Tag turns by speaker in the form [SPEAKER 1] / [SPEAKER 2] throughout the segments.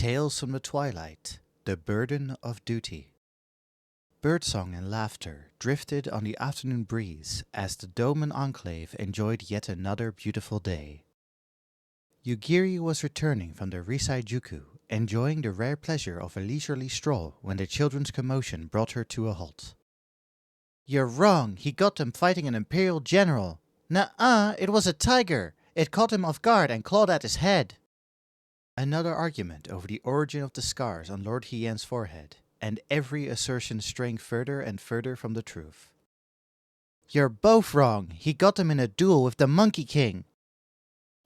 [SPEAKER 1] Tales from the Twilight, the Burden of Duty. Birdsong and laughter drifted on the afternoon breeze as the Doman Enclave enjoyed yet another beautiful day. Yugiri was returning from the Risai-juku, enjoying the rare pleasure of a leisurely stroll when the children's commotion brought her to a halt. "You're wrong, he got them fighting an Imperial general. Nuh-uh, it was a tiger. It caught him off guard and clawed at his head." Another argument over the origin of the scars on Lord Hien's forehead, and every assertion straying further and further from the truth. "You're both wrong, he got them in a duel with the Monkey King."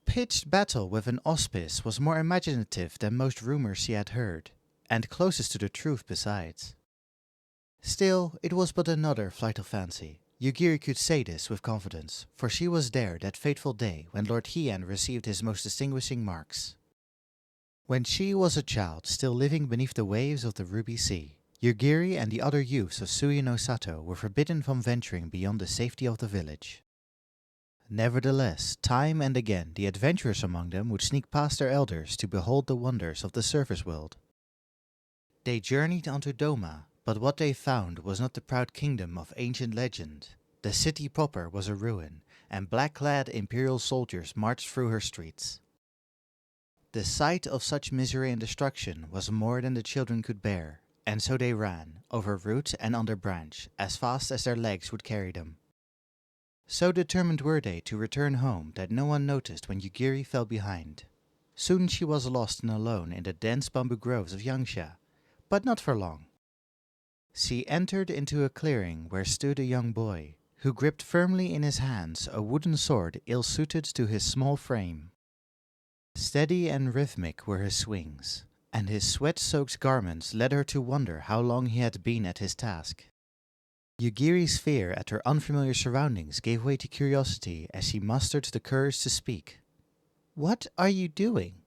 [SPEAKER 1] Pitched battle with an auspice was more imaginative than most rumors she had heard, and closest to the truth besides. Still, it was but another flight of fancy. Yugiri could say this with confidence, for she was there that fateful day when Lord Hien received his most distinguishing marks. When she was a child still living beneath the waves of the Ruby Sea, Yugiri and the other youths of Suino Sato were forbidden from venturing beyond the safety of the village. Nevertheless, time and again the adventurers among them would sneak past their elders to behold the wonders of the surface world. They journeyed onto Doma, but what they found was not the proud kingdom of ancient legend. The city proper was a ruin, and black-clad imperial soldiers marched through her streets. The sight of such misery and destruction was more than the children could bear, and so they ran, over root and under branch, as fast as their legs would carry them. So determined were they to return home that no one noticed when Yugiri fell behind. Soon she was lost and alone in the dense bamboo groves of Yangsha, but not for long. She entered into a clearing where stood a young boy, who gripped firmly in his hands a wooden sword ill-suited to his small frame. Steady and rhythmic were his swings, and his sweat-soaked garments led her to wonder how long he had been at his task. Yugiri's fear at her unfamiliar surroundings gave way to curiosity as she mustered the courage to speak. "What are you doing?"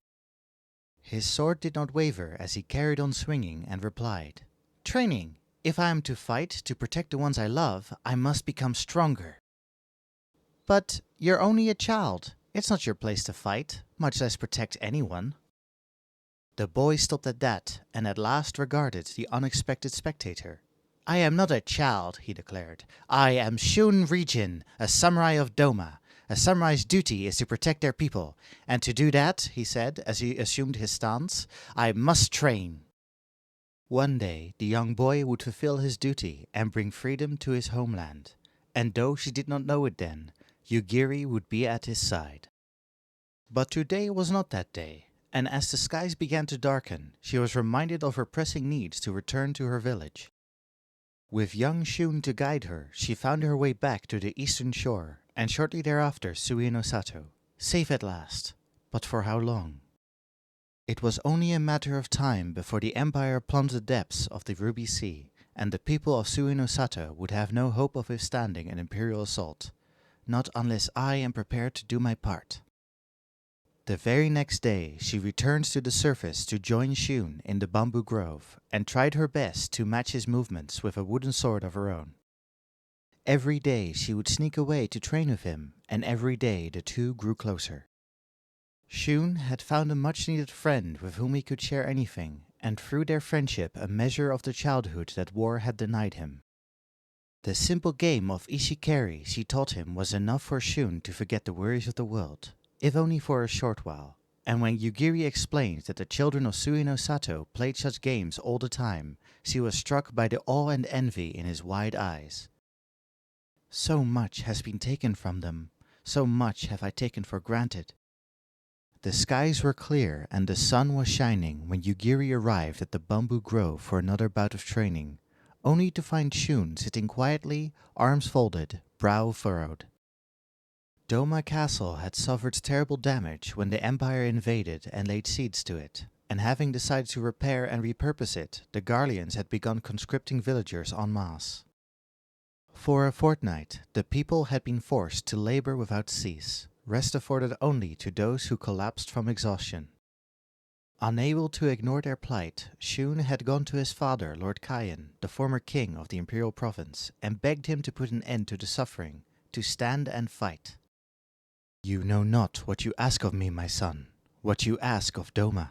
[SPEAKER 1] His sword did not waver as he carried on swinging and replied, "Training. If I am to fight to protect the ones I love, I must become stronger." "But you're only a child. It's not your place to fight, much less protect anyone." The boy stopped at that, and at last regarded the unexpected spectator. "I am not a child," he declared. "I am Shun Rijin, a samurai of Doma. A samurai's duty is to protect their people, and to do that," he said as he assumed his stance, "I must train." One day the young boy would fulfill his duty and bring freedom to his homeland, and though she did not know it then, Yugiri would be at his side. But today was not that day, and as the skies began to darken, she was reminded of her pressing needs to return to her village. With young Shun to guide her, she found her way back to the eastern shore, and shortly thereafter Suino Sato, safe at last. But for how long? It was only a matter of time before the Empire plumbed the depths of the Ruby Sea, and the people of Suino Sato would have no hope of withstanding an imperial assault. Not unless I am prepared to do my part. The very next day she returned to the surface to join Shun in the bamboo grove, and tried her best to match his movements with a wooden sword of her own. Every day she would sneak away to train with him, and every day the two grew closer. Shun had found a much-needed friend with whom he could share anything, and through their friendship a measure of the childhood that war had denied him. The simple game of ishikari she taught him was enough for Shun to forget the worries of the world, if only for a short while, and when Yugiri explained that the children of Suino Sato played such games all the time, she was struck by the awe and envy in his wide eyes. "So much has been taken from them, so much have I taken for granted." The skies were clear and the sun was shining when Yugiri arrived at the bamboo grove for another bout of training, only to find Shun sitting quietly, arms folded, brow furrowed. Doma Castle had suffered terrible damage when the Empire invaded and laid siege to it, and having decided to repair and repurpose it, the Garleans had begun conscripting villagers en masse. For a fortnight, the people had been forced to labor without cease, rest afforded only to those who collapsed from exhaustion. Unable to ignore their plight, Shun had gone to his father, Lord Kayan, the former king of the imperial province, and begged him to put an end to the suffering, to stand and fight. "You know not what you ask of me, my son, what you ask of Doma."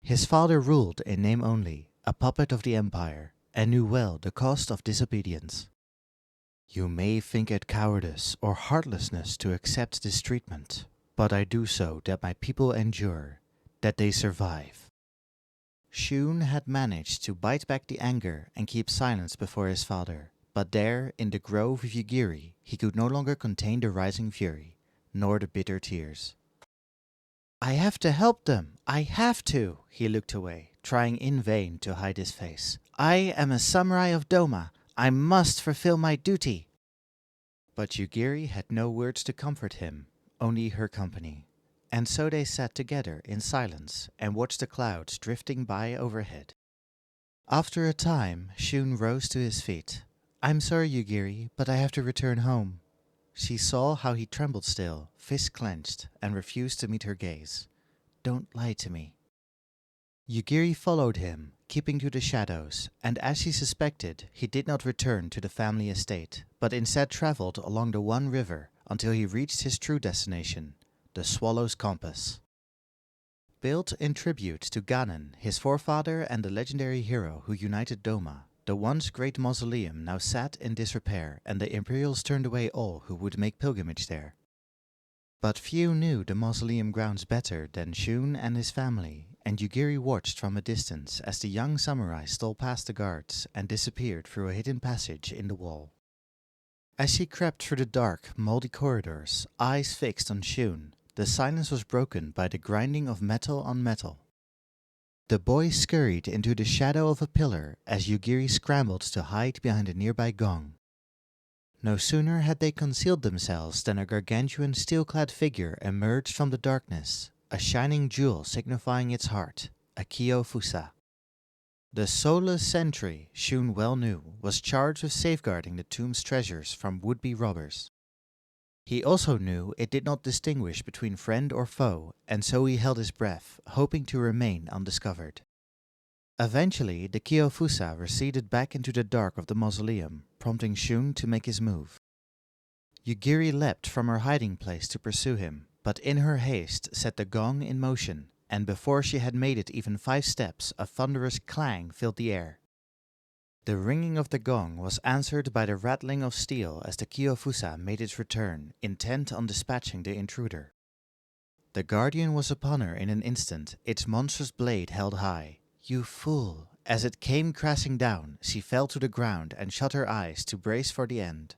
[SPEAKER 1] His father ruled in name only, a puppet of the empire, and knew well the cost of disobedience. You may think it cowardice or heartlessness to accept this treatment, but I do so that my people endure, that they survive. Shun had managed to bite back the anger and keep silence before his father, but there, in the grove of Yugiri, he could no longer contain the rising fury, nor the bitter tears. I have to help them, I have to! He looked away, trying in vain to hide his face. I am a samurai of Doma, I must fulfill my duty! But Yugiri had no words to comfort him, only her company. And so they sat together in silence and watched the clouds drifting by overhead. After a time, Shun rose to his feet. I'm sorry, Yugiri, but I have to return home. She saw how he trembled still, fist clenched, and refused to meet her gaze. Don't lie to me. Yugiri followed him, keeping to the shadows, and as she suspected, he did not return to the family estate, but instead traveled along the one river until he reached his true destination, the Swallow's Compass. Built in tribute to Ganon, his forefather and the legendary hero who united Doma, the once great mausoleum now sat in disrepair, and the Imperials turned away all who would make pilgrimage there. But few knew the mausoleum grounds better than Shun and his family, and Yugiri watched from a distance as the young samurai stole past the guards and disappeared through a hidden passage in the wall. As she crept through the dark, moldy corridors, eyes fixed on Shun, the silence was broken by the grinding of metal on metal. The boy scurried into the shadow of a pillar as Yugiri scrambled to hide behind a nearby gong. No sooner had they concealed themselves than a gargantuan steel-clad figure emerged from the darkness, a shining jewel signifying its heart, a Kyofusa. The soulless sentry, Shun well knew, was charged with safeguarding the tomb's treasures from would-be robbers. He also knew it did not distinguish between friend or foe, and so he held his breath, hoping to remain undiscovered. Eventually, the Kyofusa receded back into the dark of the mausoleum, prompting Shun to make his move. Yugiri leapt from her hiding place to pursue him, but in her haste set the gong in motion, and before she had made it even 5 steps, a thunderous clang filled the air. The ringing of the gong was answered by the rattling of steel as the Kyofusa made its return, intent on dispatching the intruder. The guardian was upon her in an instant, its monstrous blade held high. You fool! As it came crashing down, she fell to the ground and shut her eyes to brace for the end.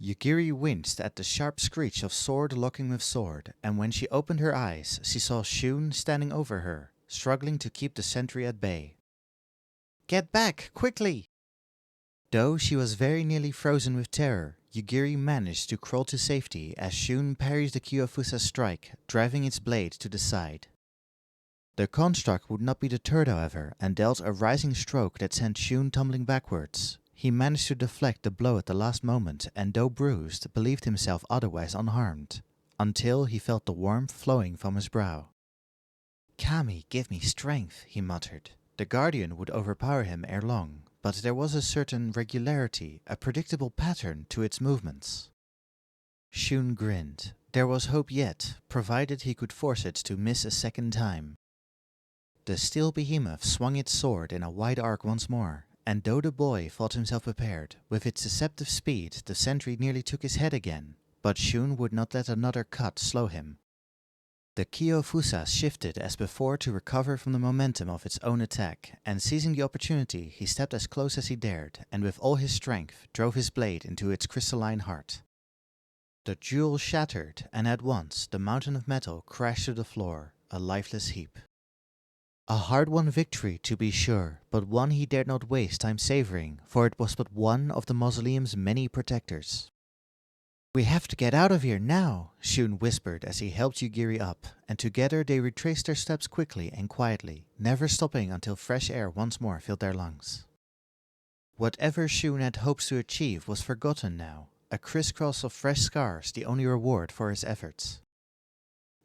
[SPEAKER 1] Yugiri winced at the sharp screech of sword locking with sword, and when she opened her eyes, she saw Shun standing over her, struggling to keep the sentry at bay. Get back, quickly! Though she was very nearly frozen with terror, Yugiri managed to crawl to safety as Shun parried the Kyofusa's strike, driving its blade to the side. The construct would not be deterred, however, and dealt a rising stroke that sent Shun tumbling backwards. He managed to deflect the blow at the last moment, and though bruised, believed himself otherwise unharmed, until he felt the warmth flowing from his brow. Kami, give me strength, he muttered. The guardian would overpower him ere long, but there was a certain regularity, a predictable pattern to its movements. Shun grinned. There was hope yet, provided he could force it to miss a second time. The steel behemoth swung its sword in a wide arc once more, and though the boy thought himself prepared, with its deceptive speed the sentry nearly took his head again, but Shun would not let another cut slow him. The Kyofusa shifted as before to recover from the momentum of its own attack, and seizing the opportunity, he stepped as close as he dared, and with all his strength drove his blade into its crystalline heart. The jewel shattered, and at once the mountain of metal crashed to the floor, a lifeless heap. A hard-won victory, to be sure, but one he dared not waste time savoring, for it was but one of the mausoleum's many protectors. We have to get out of here now, Shun whispered as he helped Yugiri up, and together they retraced their steps quickly and quietly, never stopping until fresh air once more filled their lungs. Whatever Shun had hoped to achieve was forgotten now, a crisscross of fresh scars the only reward for his efforts.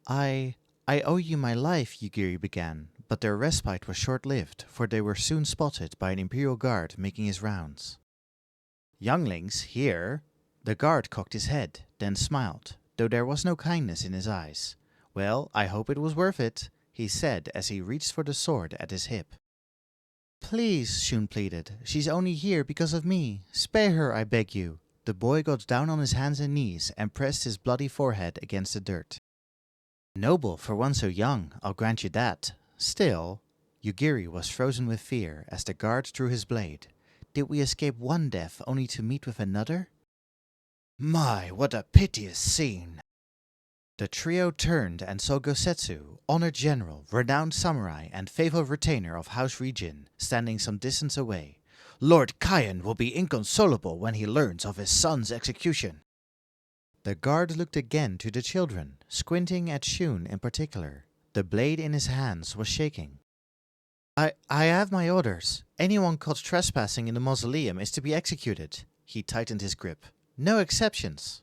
[SPEAKER 1] I owe you my life, Yugiri began, but their respite was short-lived, for they were soon spotted by an Imperial guard making his rounds. Younglings, here? The guard cocked his head, then smiled, though there was no kindness in his eyes. Well, I hope it was worth it. he said as he reached for the sword at his hip. Please, Shun pleaded. She's only here because of me. Spare her, I beg you. The boy got down on his hands and knees and pressed his bloody forehead against the dirt. Noble for one so young, I'll grant you that. Still, Yugiri was frozen with fear as the guard drew his blade. Did we escape one death only to meet with another? My, what a piteous scene! The trio turned and saw Gosetsu, honored general, renowned samurai, and faithful retainer of House Regin, standing some distance away. Lord Kyan will be inconsolable when he learns of his son's execution. The guard looked again to the children, squinting at Shun in particular. The blade in his hands was shaking. I have my orders. Anyone caught trespassing in the mausoleum is to be executed. He tightened his grip. No exceptions.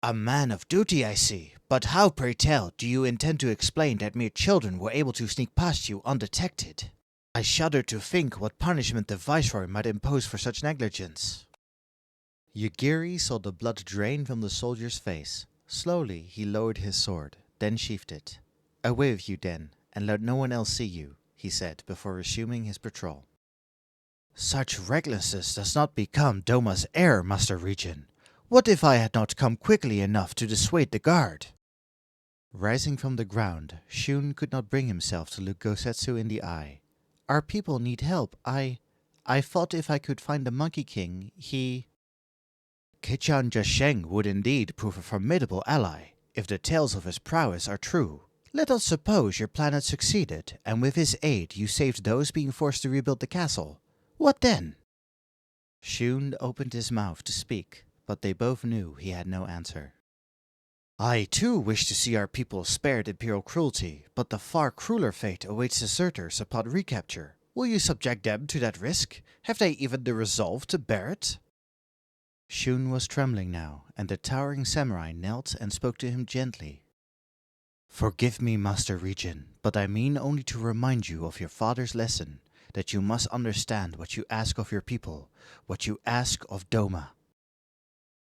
[SPEAKER 1] A man of duty, I see. But how, pray tell, do you intend to explain that mere children were able to sneak past you undetected? I shudder to think what punishment the Viceroy might impose for such negligence. Yugiri saw the blood drain from the soldier's face. Slowly he lowered his sword, then sheathed it. Away with you then, and let no one else see you, he said before resuming his patrol. Such recklessness does not become Doma's heir, Master Regent. What if I had not come quickly enough to dissuade the guard? Rising from the ground, Shun could not bring himself to look Gosetsu in the eye. Our people need help. I thought if I could find the Monkey King, he... Kichan Jasheng would indeed prove a formidable ally, if the tales of his prowess are true. Let us suppose your plan had succeeded, and with his aid you saved those being forced to rebuild the castle. What then? Shun opened his mouth to speak, but they both knew he had no answer. I too wish to see our people spared imperial cruelty, but the far crueler fate awaits deserters upon recapture. Will you subject them to that risk? Have they even the resolve to bear it? Shun was trembling now, and the towering samurai knelt and spoke to him gently. Forgive me, Master Regent, but I mean only to remind you of your father's lesson, that you must understand what you ask of your people, what you ask of Doma.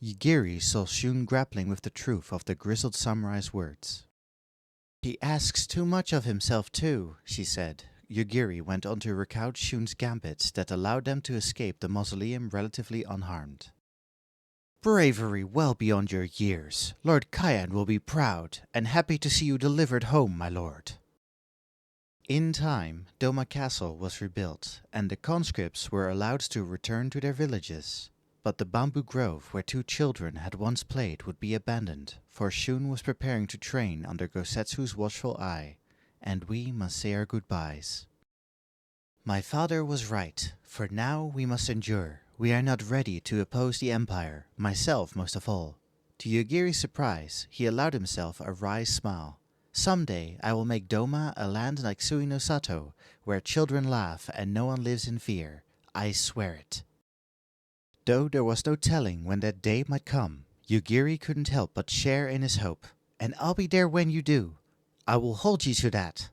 [SPEAKER 1] Yugiri saw Shun grappling with the truth of the grizzled samurai's words. He asks too much of himself too, she said. Yugiri went on to recount Shun's gambits that allowed them to escape the mausoleum relatively unharmed. Bravery well beyond your years. Lord Kyan will be proud and happy to see you delivered home, my lord. In time, Doma Castle was rebuilt, and the conscripts were allowed to return to their villages. But the bamboo grove where two children had once played would be abandoned, for Shun was preparing to train under Gosetsu's watchful eye, and we must say our goodbyes. My father was right, for now we must endure. We are not ready to oppose the Empire, myself most of all. To Yugiri's surprise, he allowed himself a wry smile. Someday I will make Doma a land like Suinosato, where children laugh and no one lives in fear. I swear it. Though there was no telling when that day might come, Yugiri couldn't help but share in his hope. And I'll be there when you do. I will hold you to that.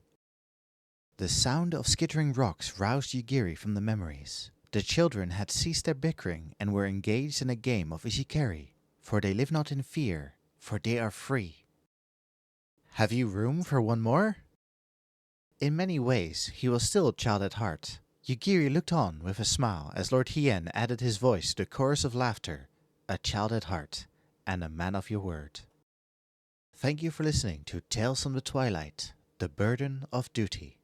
[SPEAKER 1] The sound of skittering rocks roused Yugiri from the memories. The children had ceased their bickering and were engaged in a game of ishikari, for they live not in fear, for they are free. Have you room for one more? In many ways, he was still a child at heart. Yugiri looked on with a smile as Lord Hien added his voice to the chorus of laughter. A child at heart, and a man of your word. Thank you for listening to Tales from the Twilight, The Burden of Duty.